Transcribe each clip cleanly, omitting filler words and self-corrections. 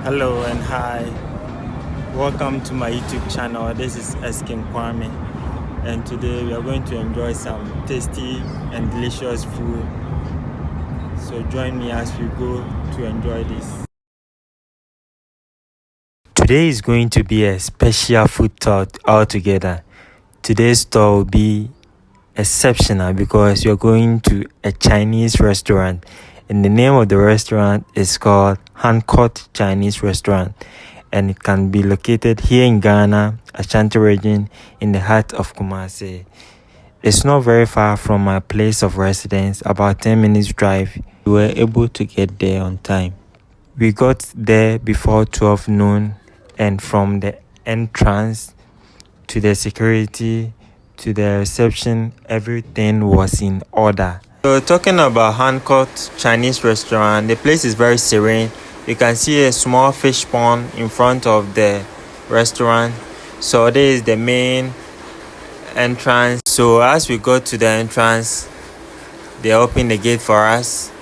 Hello and hi. Welcome to my YouTube channel. This is Eskim Kwame, and today we are going to enjoy some tasty and delicious food. So join me as we go to enjoy this. Today is going to be a special food tour altogether. Today's tour will be exceptional because you're going to a Chinese restaurant, and the name of the restaurant is called Hancock Chinese Restaurant, and it can be located here in Ghana, Ashanti region, in the heart of Kumasi. It's not very far from my place of residence, about 10 minutes drive. We were able to get there on time. We got there before 12 noon, and from the entrance to the security to the reception, everything was in order. So talking about Hancock Chinese restaurant, the place is very serene. You can see a small fish pond in front of the restaurant. So this is the main entrance. So as we go to the entrance, they open the gate for us.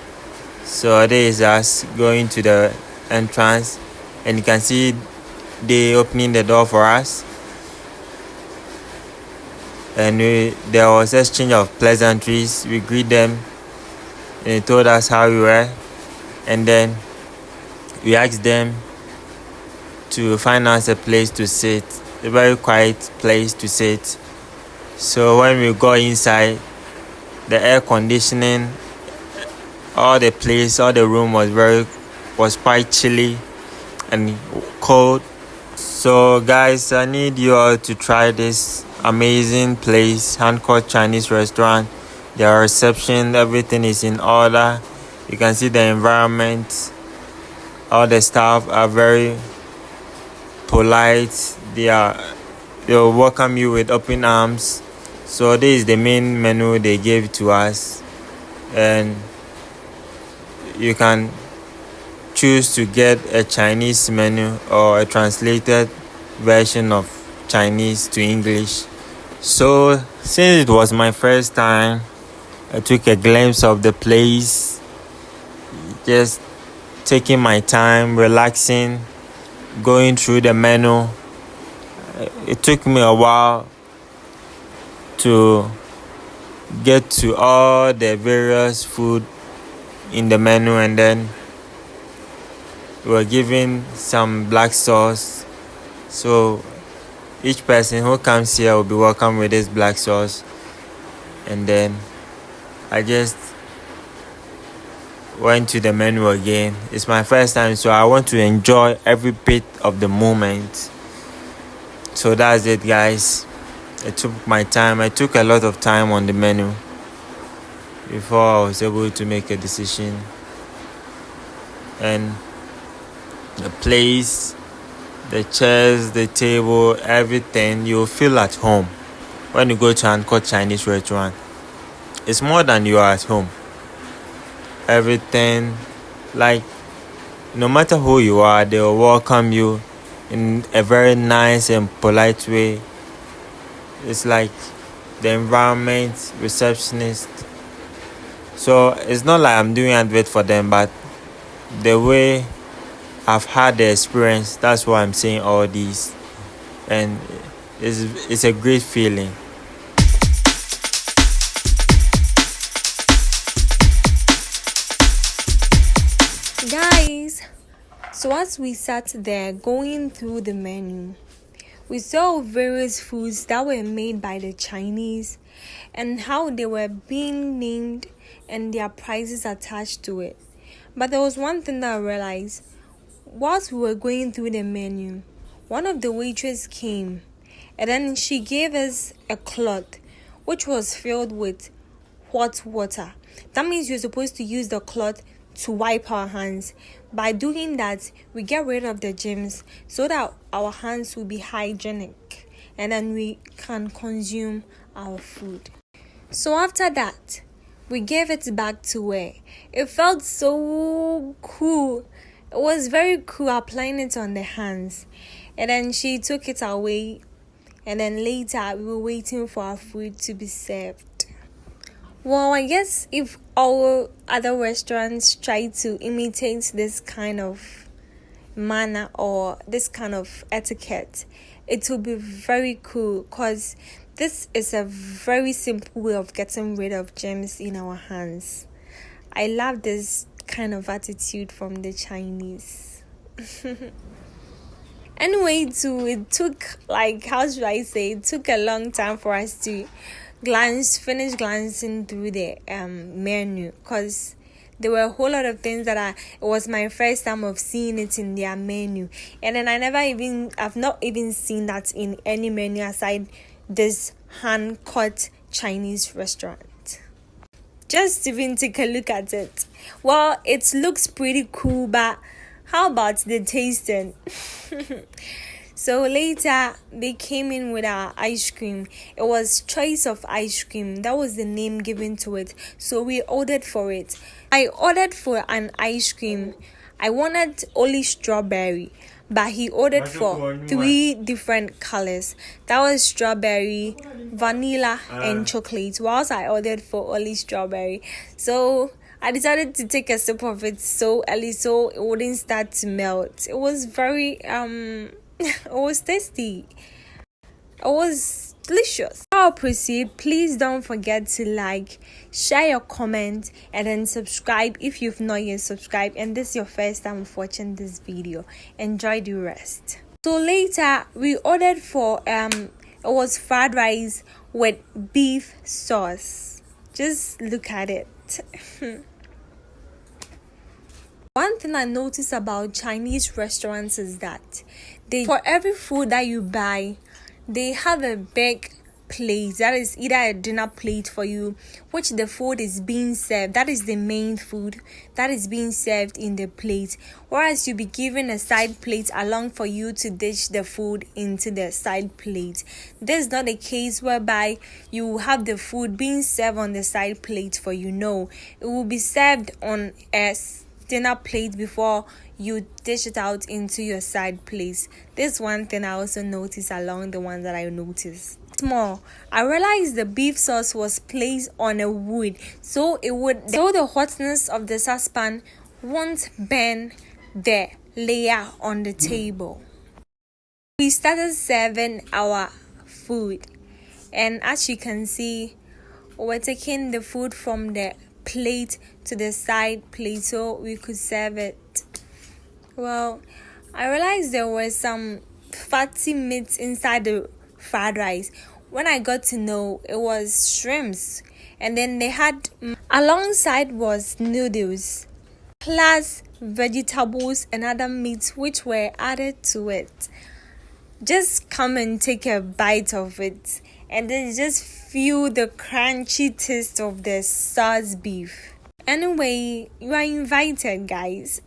So this is us going to the entrance, and you can see they opening the door for us. And there was exchange of pleasantries. We greet them, and they told us how we were, and then we asked them to find us a place to sit, a very quiet place to sit. So when we got inside, the air conditioning, all the room was quite chilly and cold. So guys, I need you all to try this amazing place, Hancock Chinese restaurant. Their reception, everything is in order. You can see the environment. All the staff are very polite. They'll welcome you with open arms. So this is the main menu they gave to us, and you can choose to get a Chinese menu or a translated version of Chinese to English. So since it was my first time, I took a glimpse of the place, just taking my time, relaxing, going through the menu. It took me a while to get to all the various food in the menu, and then we were given some black sauce. So each person who comes here will be welcome with this black sauce. And then I just went to the menu again. It's my first time, so I want to enjoy every bit of the moment. So that's it, guys. I took my time. I took a lot of time on the menu before I was able to make a decision. And the place, the chairs, the table, everything, you'll feel at home when you go to Hancock Chinese restaurant. It's more than you are at home. Everything, like, no matter who you are, they will welcome you in a very nice and polite way. It's like the environment, receptionist. So it's not like I'm doing advert for them, but the way I've had the experience, that's why I'm saying all these, and it's a great feeling. Guys, so as we sat there going through the menu, we saw various foods that were made by the Chinese and how they were being named and their prices attached to it. But there was one thing that I realized. Whilst we were going through the menu, one of the waitresses came, and then she gave us a cloth which was filled with hot water. That means you're supposed to use the cloth to wipe our hands. By doing that, we get rid of the germs so that our hands will be hygienic, and then we can consume our food. So after that, we gave it back to her. It felt so cool. It was very cool applying it on the hands. And then she took it away. And then later, we were waiting for our food to be served. Well, I guess if all other restaurants try to imitate this kind of manner or this kind of etiquette, it will be very cool, because this is a very simple way of getting rid of germs in our hands. I love this kind of attitude from the Chinese. Anyway, it took, like, how should I say, it took a long time for us to finish glancing through the menu, because there were a whole lot of things that it was my first time of seeing it in their menu, and then I've not even seen that in any menu aside this hand-cut Chinese restaurant. Just even take a look at it. Well, it looks pretty cool, but how about the tasting? So later they came in with our ice cream. It was choice of ice cream. That was the name given to it. So we ordered for it. I ordered for an ice cream. I wanted only strawberry, but he ordered for 3 different colors. That was strawberry, vanilla, and chocolate, whilst I ordered for only strawberry. So I decided to take a sip of it so early so it wouldn't start to melt. It was very it was tasty. It was delicious. I'll proceed. Please don't forget to like, share your comment, and then subscribe if you've not yet subscribed and this is your first time of watching this video. Enjoy the rest. So later we ordered for it was fried rice with beef sauce. Just look at it. One thing I notice about Chinese restaurants is that for every food that you buy, they have a big plate that is either a dinner plate for you, which the food is being served. That is the main food that is being served in the plate, whereas you'll be given a side plate along for you to dish the food into the side plate. This is not a case whereby you have the food being served on the side plate for you. No, it will be served on a dinner plate before you dish it out into your side plate. This one thing I also noticed along the ones that I noticed. More, I realized the beef sauce was placed on a wood, so the hotness of the saucepan won't burn the layer on the table. We started serving our food, and as you can see, we're taking the food from the plate to the side plate so we could serve it. Well, I realized there was some fatty meat inside the fried rice. When I got to know, it was shrimps, and then they had alongside was noodles plus vegetables and other meats which were added to it. Just come and take a bite of it, and then just feel the crunchy taste of the sauce beef. Anyway, you are invited, guys.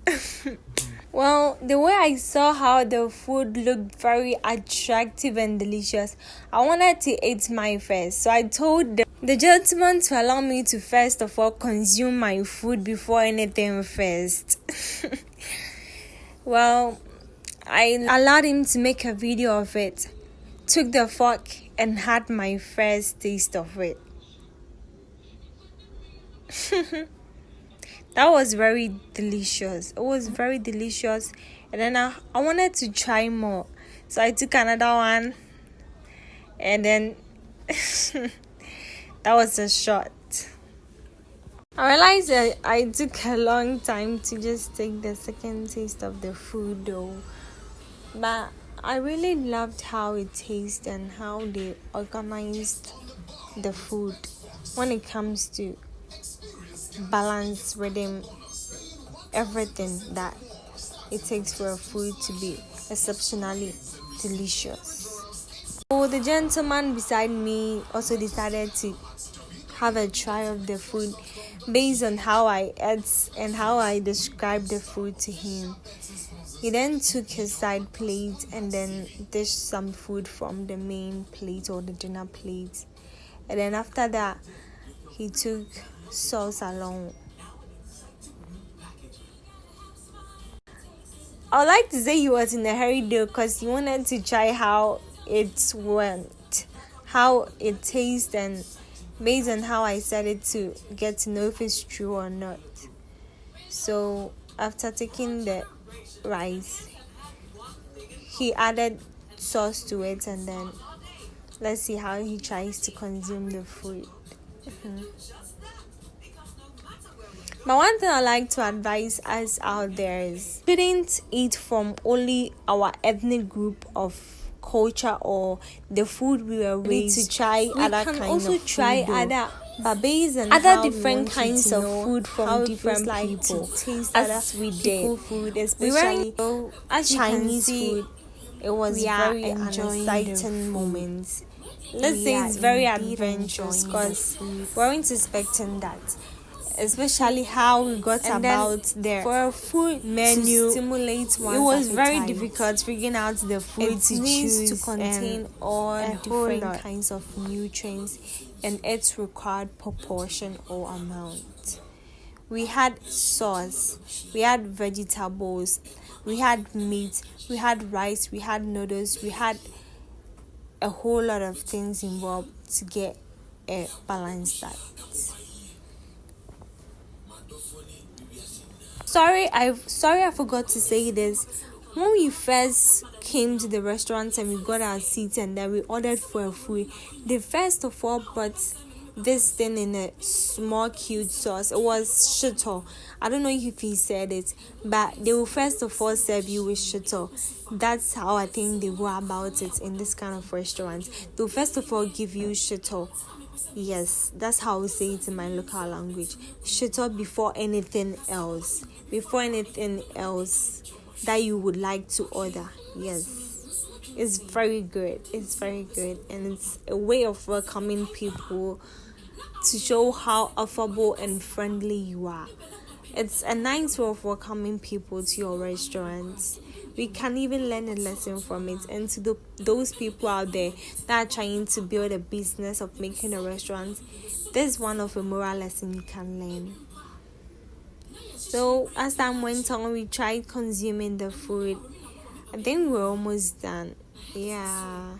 Well, the way I saw how the food looked very attractive and delicious, I wanted to eat mine first. So I told the gentleman to allow me to first of all consume my food before anything first. Well, I allowed him to make a video of it, took the fork and had my first taste of it. That was very delicious. It was very delicious, and then I wanted to try more, so I took another one, and then that was a shot. I realized that I took a long time to just take the second taste of the food though, but I really loved how it tasted and how they organized the food when it comes to balance, rhythm, everything that it takes for a food to be exceptionally delicious. So the gentleman beside me also decided to have a try of the food based on how I ate and how I described the food to him. He then took his side plate and then dished some food from the main plate or the dinner plate, and then after that he took sauce along. I would like to say he was in a hurry though, because he wanted to try how it went, how it tastes, and based on how I said it to get to know if it's true or not. So after taking the rice, he added sauce to it, and then let's see how he tries to consume the food. But one thing I like to advise us out there is shouldn't eat from only our ethnic group of culture or the food we were raised. To try We other can kind also of try food, other but based on other how different we kinds of food from different people, to taste as other we people did food, we especially weren't as Chinese Chinese food. It was we are very an enjoying the exciting food. moment. Let's We say are it's very indeed adventurous enjoying the because food. we weren't expecting that, especially how we got And about then the for a food menu. to stimulate It one's was very appetite, difficult figuring out the food it to needs choose to contain all and a whole different lot kinds of nutrients and its required proportion or amount. We had sauce, we had vegetables, we had meat, we had rice, we had noodles, we had a whole lot of things involved to get a balanced diet. Sorry, I forgot to say this. When we first came to the restaurant and we got our seats and then we ordered for a food, they first of all brought this thing in a small cute sauce. It was shito. I don't know if he said it, but they will first of all serve you with shito. That's how I think they go about it in this kind of restaurants. They'll first of all give you shito. Yes, that's how we say it in my local language. Shito before anything else. Before anything else that you would like to order. Yes. It's very good. It's very good. And it's a way of welcoming people to show how affable and friendly you are. It's a nice way of welcoming people to your restaurant. We can even learn a lesson from it. And to those people out there that are trying to build a business of making a restaurant, this is one of a moral lesson you can learn. So as time went on, we tried consuming the food. I think we're almost done. Yeah.